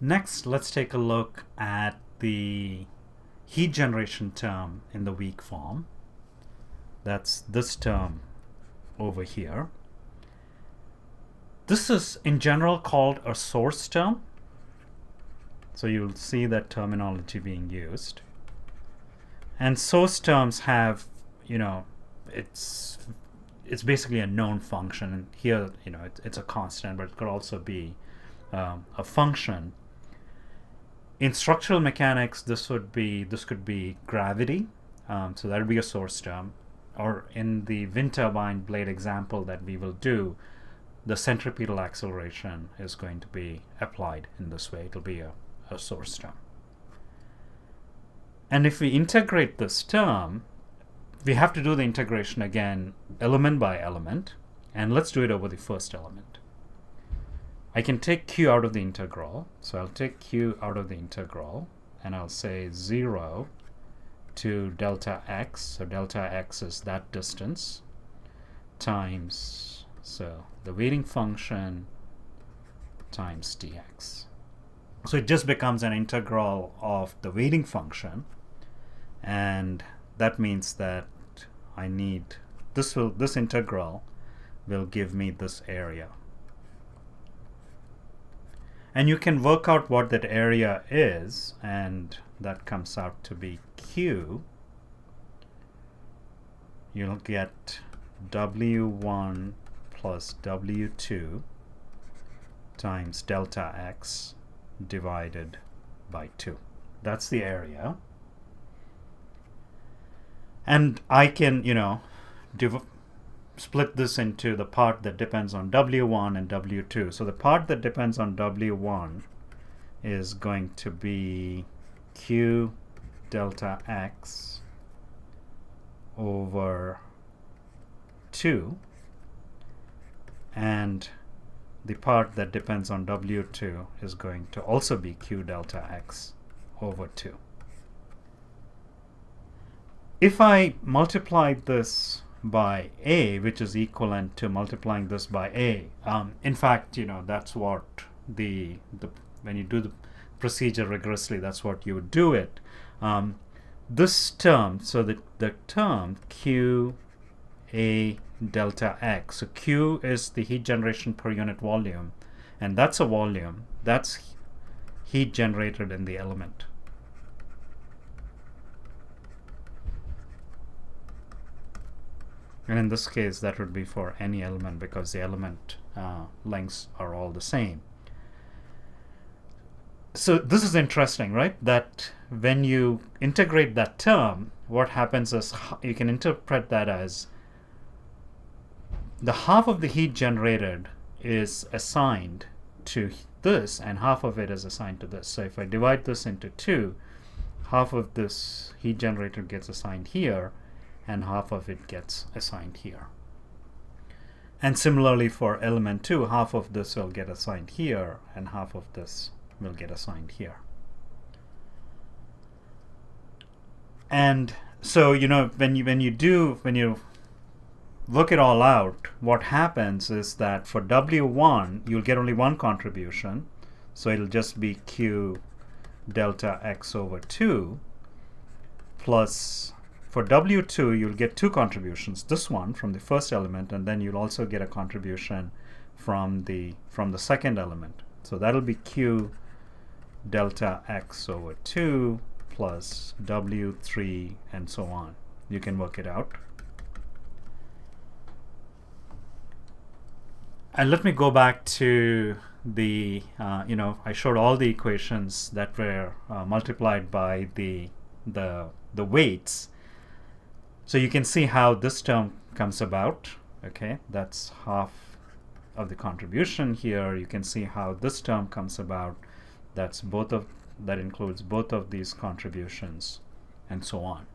Next, let's take a look at the heat generation term in the weak form. That's this term over here. This is in general called a source term. So you'll see that terminology being used. And source terms have, it's basically a known function. And here, it's a constant, but it could also be a function. In structural mechanics, this could be gravity. So that would be a source term. Or in the wind turbine blade example that we will do, the centripetal acceleration is going to be applied in this way. It'll be a source term. And if we integrate this term, we have to do the integration again element by element. And let's do it over the first element. I can take q out of the integral. So I'll take q out of the integral and I'll say 0 to delta x. So delta x is that distance times, so the weighting function times dx. So it just becomes an integral of the weighting function, and that means that I need this integral will give me this area. And you can work out what that area is, and that comes out to be q. You'll get w1 plus w2 times delta x divided by 2. That's the area. And I can, split this into the part that depends on w1 and w2. So the part that depends on w1 is going to be q delta x over 2, and the part that depends on w2 is going to also be q delta x over 2. If I multiply this by a, which is equivalent to multiplying this by a, in fact, that's what when you do the procedure rigorously, that's what you would do it. This term, so the term q a delta x, so q is the heat generation per unit volume, and that's a volume, that's heat generated in the element. And in this case, that would be for any element because the element lengths are all the same. So this is interesting, right? That when you integrate that term, what happens is you can interpret that as the half of the heat generated is assigned to this and half of it is assigned to this. So if I divide this into 2, half of this heat generated gets assigned here and half of it gets assigned here. And similarly for element 2, half of this will get assigned here and half of this will get assigned here. And so when you work it all out, what happens is that for w1 you'll get only one contribution, so it'll just be q delta x over 2, plus for w2 you'll get two contributions, this one from the first element, and then you'll also get a contribution from the second element. So that'll be q delta x over 2 plus w3 and so on. You can work it out. And let me go back to the, I showed all the equations that were multiplied by the weights. So you can see how this term comes about. Okay, that's half of the contribution here. You can see how this term comes about. That includes both of these contributions and so on.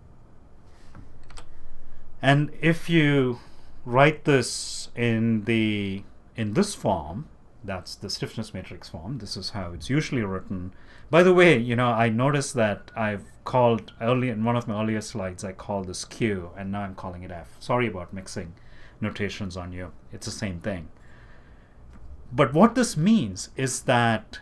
And if you write this in this form, that's the stiffness matrix form, this is how it's usually written. By the way, I noticed that I've called early in one of my earlier slides, I called this Q and now I'm calling it F. Sorry about mixing notations on you. It's the same thing. But what this means is that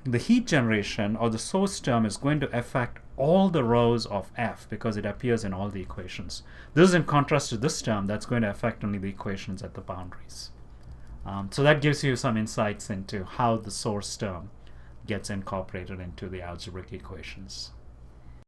the heat generation or the source term is going to affect all the rows of F because it appears in all the equations. This is in contrast to this term that's going to affect only the equations at the boundaries. So that gives you some insights into how the source term gets incorporated into the algebraic equations.